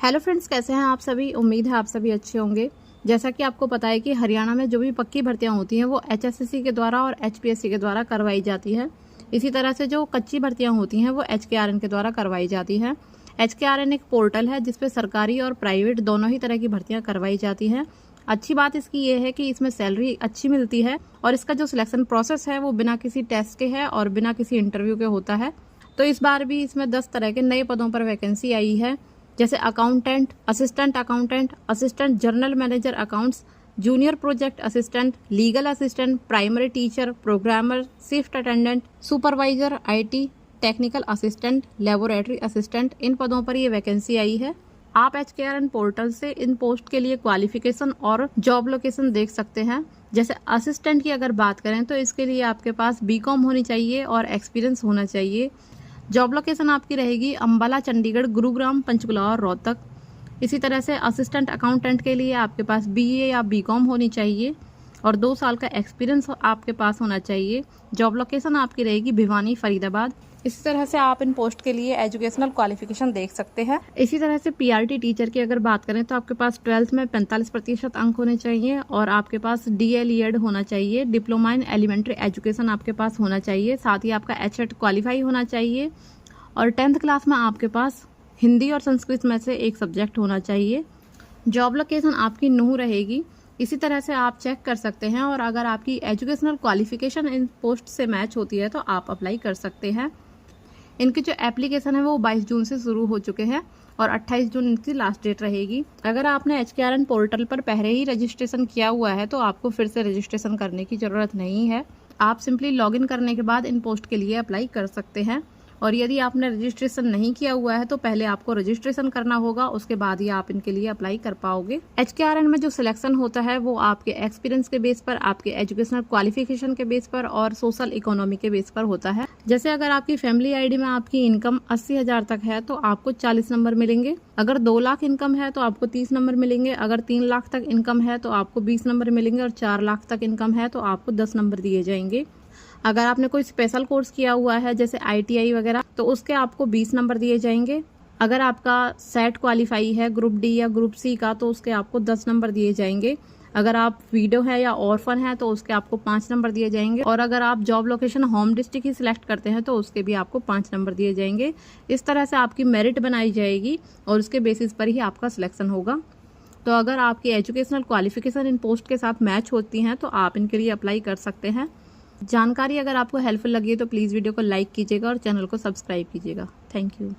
Hello friends, कैसे हैं आप सभी। उम्मीद है आप सभी अच्छे होंगे। जैसा कि आपको पता है कि हरियाणा में जो भी पक्की भर्तियां होती हैं वो HSSC के द्वारा और HPSC के द्वारा करवाई जाती है। इसी तरह से जो कच्ची भर्तियां होती हैं वो HKRN के द्वारा करवाई जाती हैं। HKRN एक पोर्टल है जिसपे सरकारी और प्राइवेट दोनों ही तरह की भर्तियां करवाई जाती हैं। अच्छी बात इसकी ये है कि इसमें सैलरी अच्छी मिलती है और इसका जो सिलेक्शन प्रोसेस है वो बिना किसी टेस्ट के है और बिना किसी इंटरव्यू के होता है। तो इस बार भी इसमें 10 तरह के नए पदों पर वैकेंसी आई है, जैसे accountant, assistant general manager accounts, junior project assistant, legal assistant, primary teacher, programmer, shift attendant, supervisor IT, technical assistant, laboratory assistant. इन पदों पर ये वैकेंसी आई है। आप HKRN पोर्टल से इन पोस्ट के लिए क्वालिफिकेशन और जॉब लोकेशन देख सकते हैं। जैसे असिस्टेंट की अगर बात करें तो इसके लिए आपके पास BCom होनी चाहिए और एक्सपीरियंस होना चाहिए। जॉब लोकेशन आपकी रहेगी अंबाला, चंडीगढ़, गुरुग्राम, पंचकुला और रोहतक। इसी तरह से असिस्टेंट अकाउंटेंट के लिए आपके पास BA या BCom होनी चाहिए और 2 साल का एक्सपीरियंस आपके पास होना चाहिए। जॉब लोकेशन आपकी रहेगी भिवानी, फरीदाबाद। इसी तरह से आप इन पोस्ट के लिए एजुकेशनल क्वालिफिकेशन देख सकते हैं। इसी तरह से PRT टीचर की अगर बात करें तो आपके पास 12th में 45% अंक होने चाहिए और आपके पास DLED होना चाहिए, डिप्लोमा इन एलिमेंट्री एजुकेशन आपके पास होना चाहिए। साथ ही आपका HET क्वालिफाई होना चाहिए और 10th क्लास में आपके पास हिंदी और संस्कृत में से एक सब्जेक्ट होना चाहिए। जॉब लोकेशन आपकी नूह रहेगी। इसी तरह से आप चेक कर सकते हैं और अगर आपकी एजुकेशनल क्वालिफिकेशन इन पोस्ट से मैच होती है तो आप अप्लाई कर सकते हैं। इनकी जो एप्लीकेशन है वो 22 जून से शुरू हो चुके हैं और 28 जून इनकी लास्ट डेट रहेगी। अगर आपने HKRN पोर्टल पर पहले ही रजिस्ट्रेशन किया हुआ है तो आपको फिर से रजिस्ट्रेशन करने की ज़रूरत नहीं है। आप सिंपली लॉगिन करने के बाद इन पोस्ट के लिए अप्लाई कर सकते हैं। और यदि आपने रजिस्ट्रेशन नहीं किया हुआ है तो पहले आपको रजिस्ट्रेशन करना होगा, उसके बाद ही आप इनके लिए अप्लाई कर पाओगे। HKRN में जो सिलेक्शन होता है वो आपके एक्सपीरियंस के बेस पर, आपके एजुकेशनल क्वालिफिकेशन के बेस पर और सोशल इकोनॉमी के बेस पर होता है। जैसे अगर आपकी फैमिली ID में आपकी इनकम 80,000 तक है तो आपको 40 नंबर मिलेंगे। अगर 2 लाख इनकम है तो आपको 30 नंबर मिलेंगे। अगर 3 लाख तक इनकम है तो आपको 20 नंबर मिलेंगे और 4 लाख तक इनकम है तो आपको 10 नंबर दिए जाएंगे। अगर आपने कोई स्पेशल कोर्स किया हुआ है जैसे ITI वगैरह तो उसके आपको 20 नंबर दिए जाएंगे। अगर आपका सेट क्वालिफाई है ग्रुप D या ग्रुप C का तो उसके आपको 10 नंबर दिए जाएंगे। अगर आप विडो है या ऑर्फन है तो उसके आपको 5 नंबर दिए जाएंगे और अगर आप जॉब लोकेशन होम डिस्ट्रिक्ट ही सिलेक्ट करते हैं तो उसके भी आपको 5 नंबर दिए जाएंगे। इस तरह से आपकी मेरिट बनाई जाएगी और उसके बेसिस पर ही आपका सिलेक्शन होगा। तो अगर आपकी एजुकेशनल क्वालिफिकेशन इन पोस्ट के साथ मैच होती हैं तो आप इनके लिए अप्लाई कर सकते हैं। जानकारी अगर आपको हेल्पफुल लगी है तो प्लीज़ वीडियो को लाइक कीजिएगा और चैनल को सब्सक्राइब कीजिएगा। Thank you.